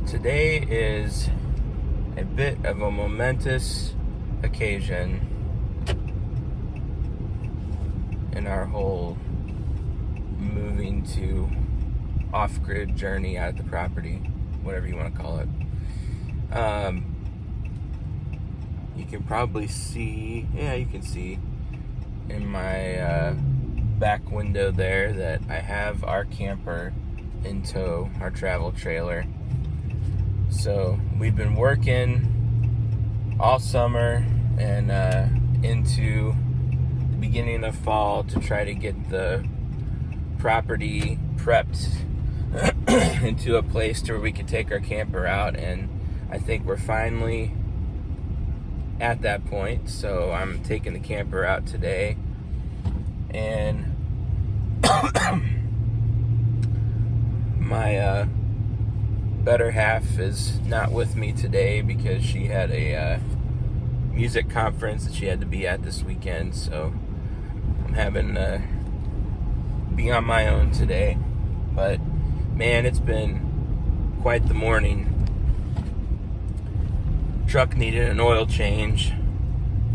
Today is a bit of a momentous occasion in our whole moving to off-grid journey out of the property, whatever you want to call it. You can probably see, you can see in my back window there that I have our camper in tow, our travel trailer. So we've been working all summer and into the beginning of fall to try to get the property prepped into a place to where we could take our camper out, and I think we're finally at that point. So I'm taking the camper out today, and my better half is not with me today because she had a music conference that she had to be at this weekend, so I'm having to be on my own today. But man, it's been quite the morning. Truck needed an oil change,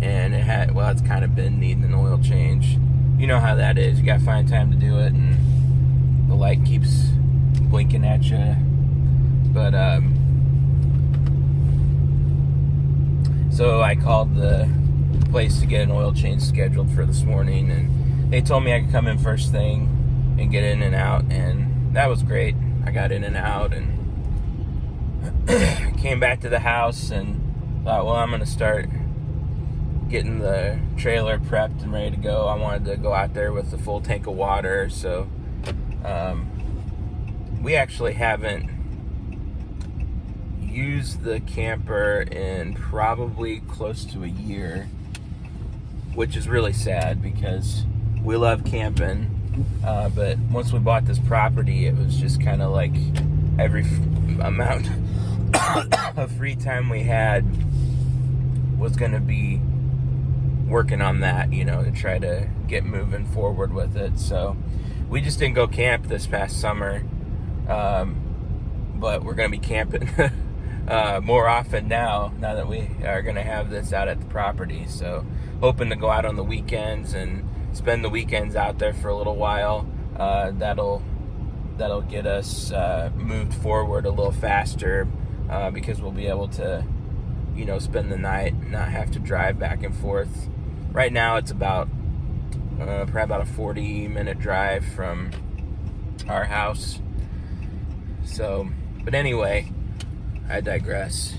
and it's kind of been needing an oil change. You know how that is. You gotta find time to do it, and the light keeps blinking at you. But so I called the place to get an oil change scheduled for this morning, and they told me I could come in first thing and get in and out, and that was great. I got in and out and came back to the house and thought, well, I'm going to start getting the trailer prepped and ready to go. I wanted to go out there with a full tank of water, so we actually haven't used the camper in probably close to a year, which is really sad because we love camping, but once we bought this property, it was just kind of like every amount of free time we had was going to be working on that, to try to get moving forward with it. So we just didn't go camp this past summer, but we're going to be camping more often now that we are going to have this out at the property. So hoping to go out on the weekends and spend the weekends out there for a little while. That'll get us moved forward a little faster, because we'll be able to spend the night, not have to drive back and forth. Right now it's about probably about a 40-minute drive from our house. So, but anyway, I digress.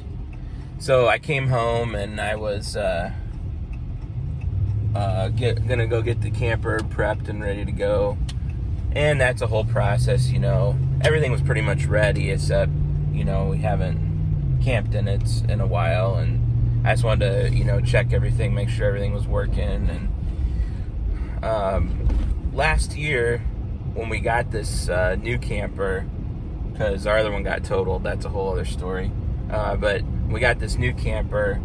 So I came home and I was gonna go get the camper prepped and ready to go, and that's a whole process. Everything was pretty much ready except we haven't camped in it in a while, and I just wanted to check everything, make sure everything was working. And last year when we got this new camper, because our other one got totaled, that's a whole other story, but we got this new camper,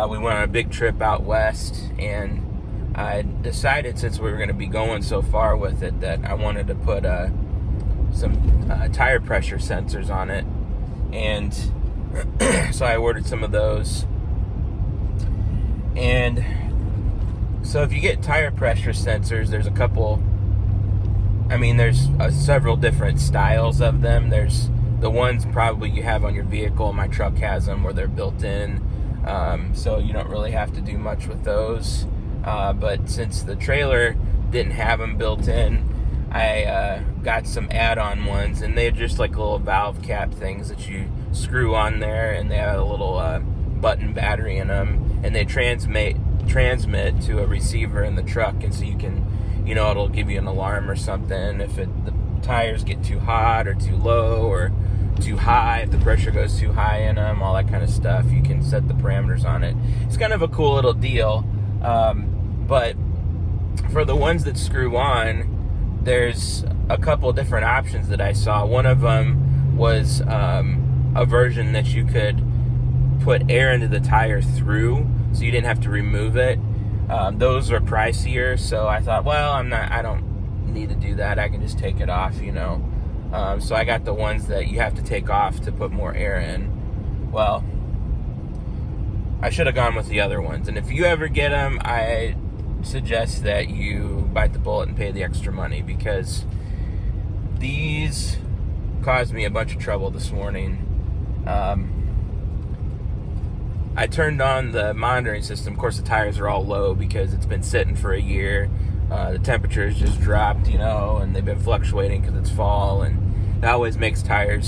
we went on a big trip out west, and I decided, since we were going to be going so far with it, that I wanted to put some tire pressure sensors on it. And so I ordered some of those. And so if you get tire pressure sensors, there's a couple, there's several different styles of them. There's the ones probably you have on your vehicle. My truck has them where they're built in, so you don't really have to do much with those. But since the trailer didn't have them built in, I got some add-on ones, and they're just like little valve cap things that you screw on there, and they have a little button battery in them, and they transmit to a receiver in the truck, and so you can, it'll give you an alarm or something if the tires get too hot or too low or too high, if the pressure goes too high in them, all that kind of stuff. You can set the parameters on it. It's kind of a cool little deal. But for the ones that screw on, there's a couple different options that I saw. One of them was a version that you could put air into the tire through, so you didn't have to remove it. Those are pricier, so I thought, well, I don't need to do that. I can just take it off, So I got the ones that you have to take off to put more air in. Well, I should have gone with the other ones. And if you ever get them, I suggest that you bite the bullet and pay the extra money, because these caused me a bunch of trouble this morning. I turned on the monitoring system. Of course, the tires are all low because it's been sitting for a year. The temperatures just dropped, and they've been fluctuating because it's fall, and that always makes tire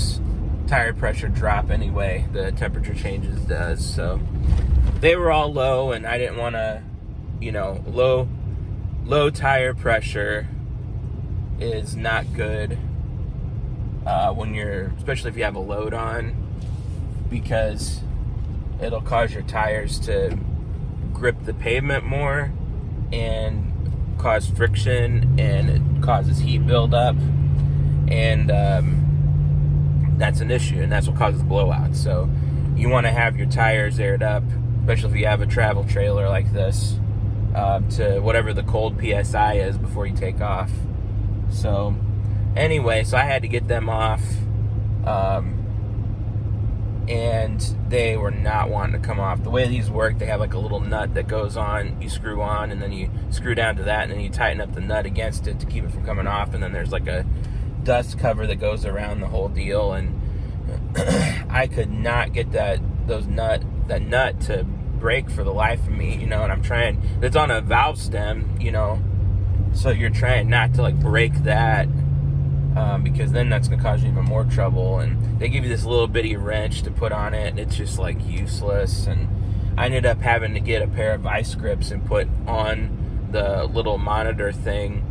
pressure drop anyway. The temperature changes does. So they were all low, and I didn't want to, low tire pressure is not good especially if you have a load on, because it'll cause your tires to grip the pavement more and cause friction, and it causes heat buildup, and that's an issue, and that's what causes blowouts. So you want to have your tires aired up, especially if you have a travel trailer like this, to whatever the cold PSI is before you take off. So anyway, so I had to get them off, and they were not wanting to come off. The way these work, they have like a little nut that goes on, you screw on, and then you screw down to that, and then you tighten up the nut against it to keep it from coming off, and then there's like a dust cover that goes around the whole deal, and I could not get that nut to break for the life of me, and I'm trying. It's on a valve stem, so you're trying not to like break that, because then that's gonna cause you even more trouble. And they give you this little bitty wrench to put on it, and it's just like useless. And I ended up having to get a pair of vice grips and put on the little monitor thing,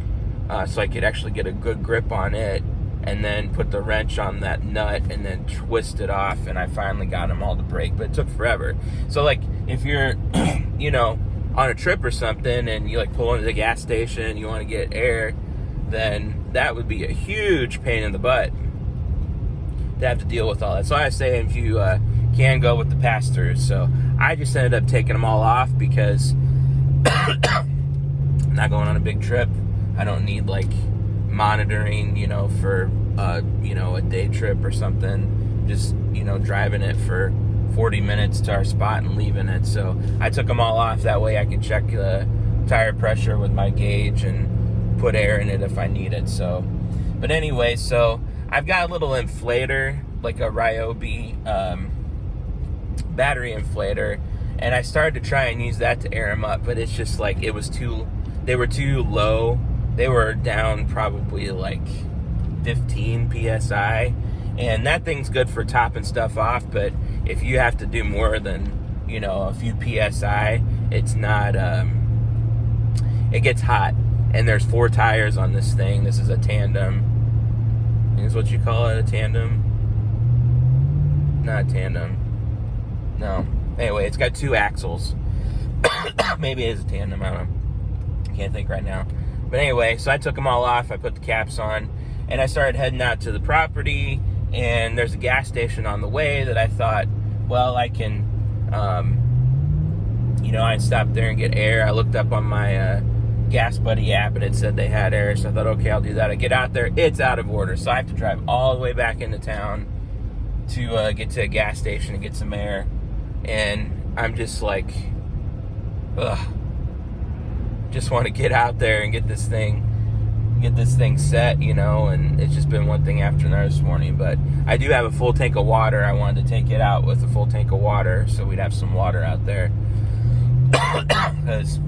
so I could actually get a good grip on it, and then put the wrench on that nut and then twist it off, and I finally got them all to break, but it took forever. So like if you're on a trip or something, and you like pull into the gas station and you want to get air, then that would be a huge pain in the butt to have to deal with all that. So I say if you can go with the pass-throughs. So I just ended up taking them all off because I'm not going on a big trip. I don't need like monitoring, for a day trip or something. Just, driving it for 40 minutes to our spot and leaving it. So I took them all off. That way I can check the tire pressure with my gauge and put air in it if I need it. So, but anyway, so I've got a little inflator, like a Ryobi battery inflator, and I started to try and use that to air them up, but it's just like they were too low. They were down probably like 15 PSI, and that thing's good for topping stuff off, but if you have to do more than, a few PSI, it's not, it gets hot. And there's 4 tires on this thing. This is a tandem. I think it's what you call it, a tandem. Not a tandem. No. Anyway, it's got 2 axles. Maybe it is a tandem, I don't know. Can't think right now. But anyway, so I took them all off. I put the caps on, and I started heading out to the property, and there's a gas station on the way that I thought, well, I can, I stopped there and get air. I looked up on my Gas Buddy app, and it said they had air, so I thought, okay, I'll do that. I get out there, it's out of order, so I have to drive all the way back into town to get to a gas station and get some air. And I'm just like, just want to get out there and get this thing set, and it's just been one thing after another this morning. But I do have a full tank of water. I wanted to take it out with a full tank of water so we'd have some water out there. Because,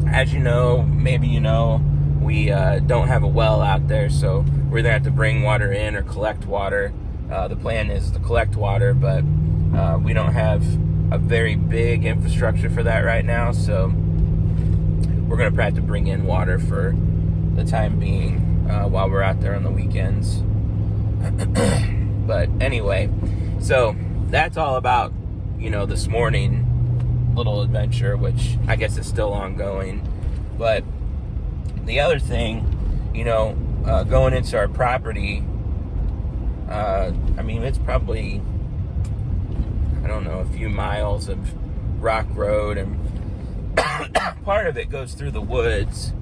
as you know, maybe we don't have a well out there, so we're going to have to bring water in or collect water. The plan is to collect water, but we don't have a very big infrastructure for that right now, so we're going to have to bring in water for the time being while we're out there on the weekends. But anyway, so that's all about, this morning little adventure, which I guess is still ongoing. But the other thing, going into our property, it's probably, I don't know, a few miles of rock road, and part of it goes through the woods.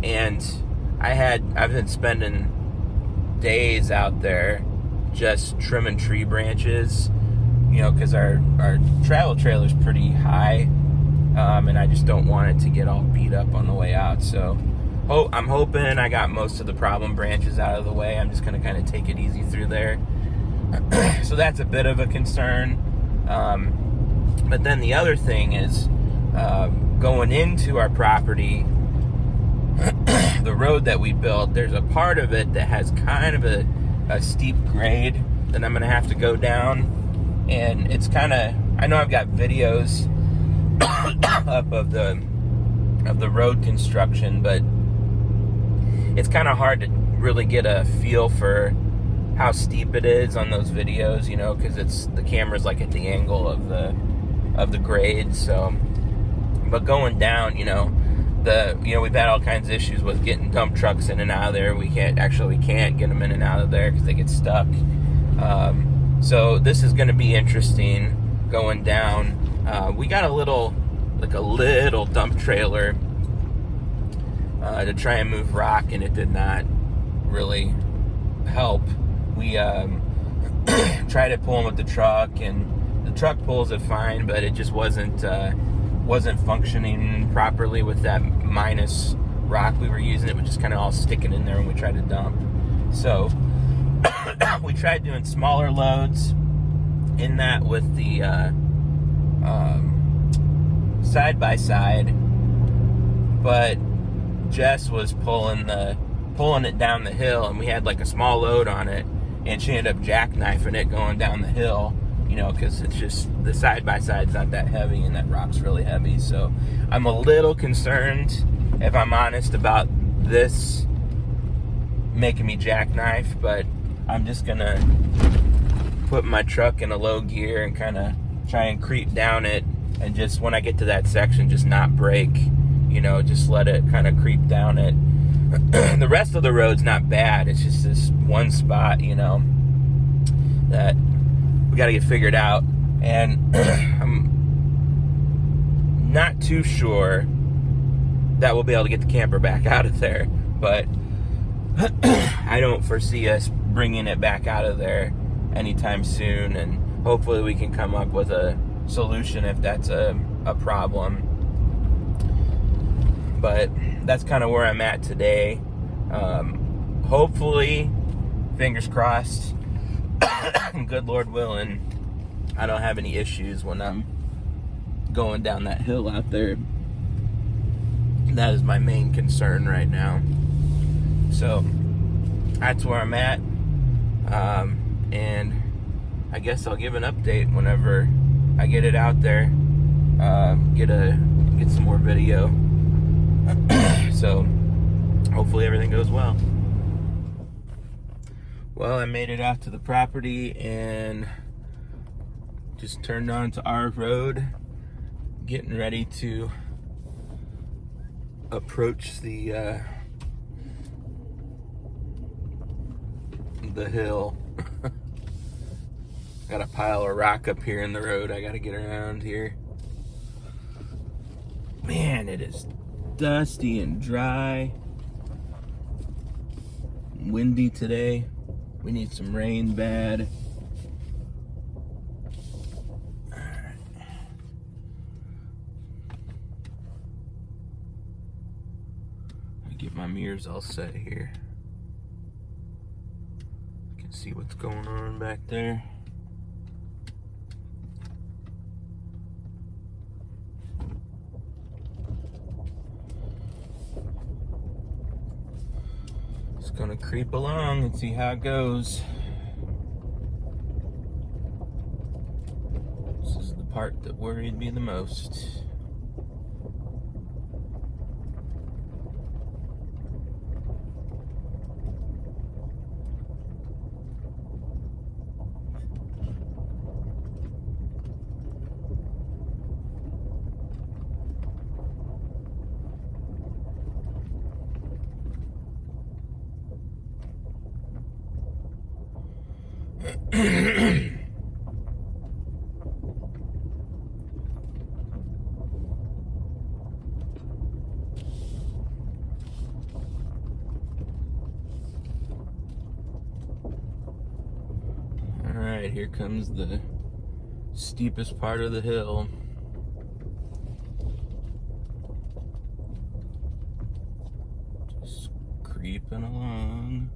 And I've been spending days out there just trimming tree branches, because our travel trailer's pretty high, and I just don't want it to get all beat up on the way out. So I'm hoping I got most of the problem branches out of the way. I'm just going to kind of take it easy through there. So that's a bit of a concern. But then the other thing is, going into our property, the road that we built, there's a part of it that has kind of a steep grade that I'm going to have to go down. And it's kind of, I know I've got videos up of the road construction, but it's kind of hard to really get a feel for how steep it is on those videos, because the camera's like at the angle of the grade. So, but going down, we've had all kinds of issues with getting dump trucks in and out of there. We can't get them in and out of there because they get stuck. So this is going to be interesting going down. We got a little dump trailer to try and move rock, and it did not really help. We tried to pull them with the truck, and the truck pulls it fine, but it just wasn't functioning properly with that minus rock we were using. It was just kind of all sticking in there when we tried to dump. So we tried doing smaller loads in that with the side by side, but Jess was pulling it down the hill, and we had like a small load on it, and she ended up jackknifing it going down the hill, because it's just, the side by side's not that heavy, and that rock's really heavy. So I'm a little concerned, if I'm honest, about this making me jackknife, but I'm just gonna put my truck in a low gear and kind of try and creep down it, and just when I get to that section, just not brake, just let it kind of creep down it. The rest of the road's not bad. It's just this one spot, that we got to get figured out. And I'm not too sure that we'll be able to get the camper back out of there, but I don't foresee us bringing it back out of there anytime soon, and hopefully we can come up with a solution if that's a problem. But that's kind of where I'm at today. Hopefully, fingers crossed, good Lord willing, I don't have any issues when I'm going down that hill out there. That is my main concern right now. So that's where I'm at. And I guess I'll give an update whenever I get it out there. Get some more video. So hopefully everything goes well. Well, I made it out to the property and just turned on to our road, getting ready to approach the hill. Got a pile of rock up here in the road I gotta get around here. Man, it is dusty and dry. Windy today. We need some rain bad. Alright. Get my mirrors all set here. You can see what's going on back there. Gonna creep along and see how it goes. This is the part that worried me the most. right, here comes the steepest part of the hill. Just creeping along.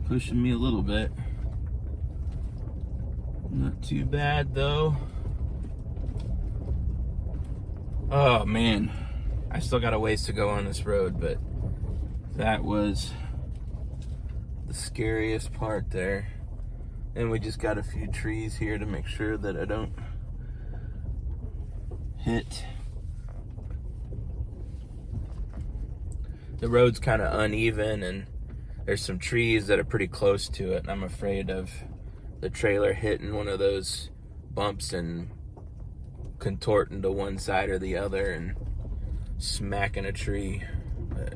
Pushing me a little bit. Not too bad though. Oh man, I still got a ways to go on this road, but that was the scariest part there. And we just got a few trees here to make sure that I don't hit. The road's kind of uneven and there's some trees that are pretty close to it, and I'm afraid of the trailer hitting one of those bumps and contorting to one side or the other and smacking a tree. But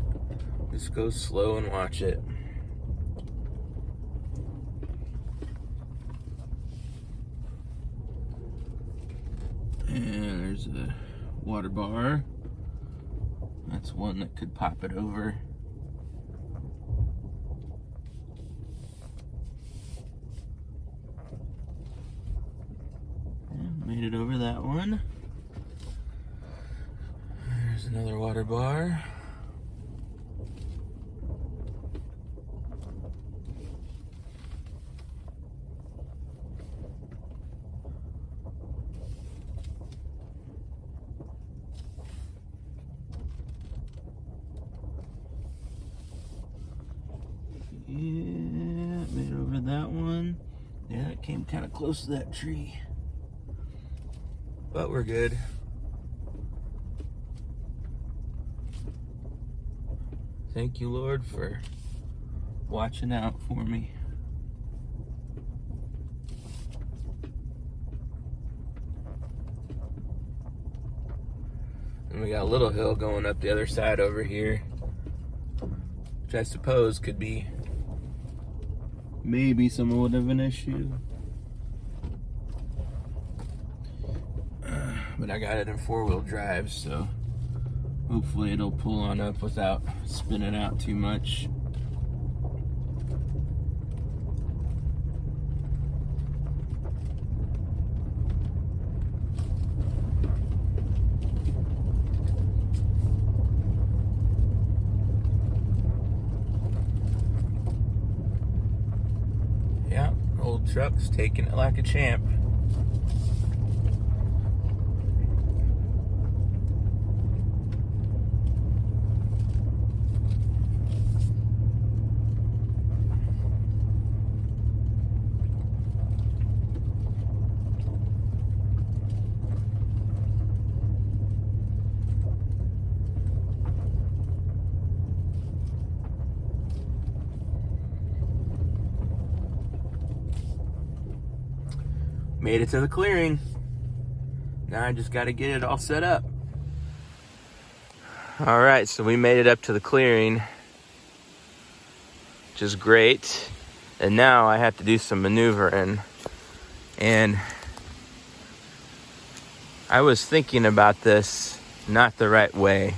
just go slow and watch it. And there's a water bar. That's one that could pop it over. Made it over that one. There's another water bar. Yeah, made it over that one. Yeah, it came kind of close to that tree. But we're good. Thank you, Lord, for watching out for me. And we got a little hill going up the other side over here, which I suppose could be maybe somewhat of an issue. But I got it in 4-wheel drive, so hopefully it'll pull on up without spinning out too much. Yeah, old truck's taking it like a champ. Made it to the clearing. Now I just got to get it all set up. All right, so we made it up to the clearing, which is great. And now I have to do some maneuvering. And I was thinking about this not the right way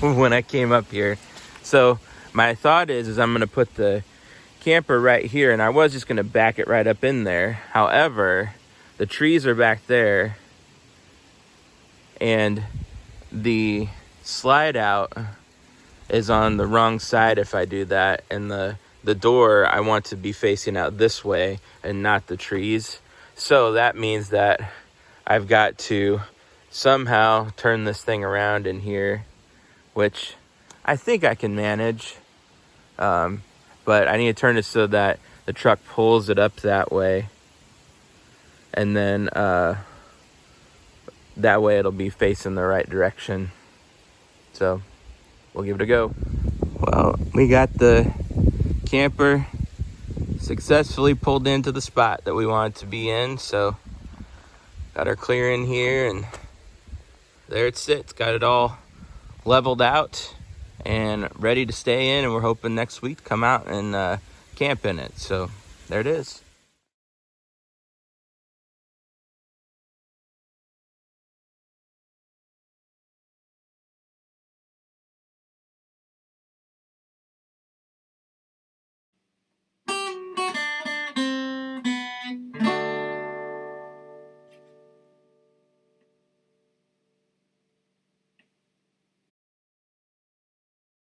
when I came up here. So my thought is I'm going to put the camper right here, and I was just going to back it right up in there. However, the trees are back there, and the slide out is on the wrong side if I do that, and the door I want to be facing out this way and not the trees. So that means that I've got to somehow turn this thing around in here, which I think I can manage. But I need to turn it so that the truck pulls it up that way. And then that way it'll be facing the right direction. So we'll give it a go. Well, we got the camper successfully pulled into the spot that we wanted to be in. So got our clearing here, and there it sits. Got it all leveled out. and ready to stay in, and we're hoping next week to come out and camp in it. So there it is.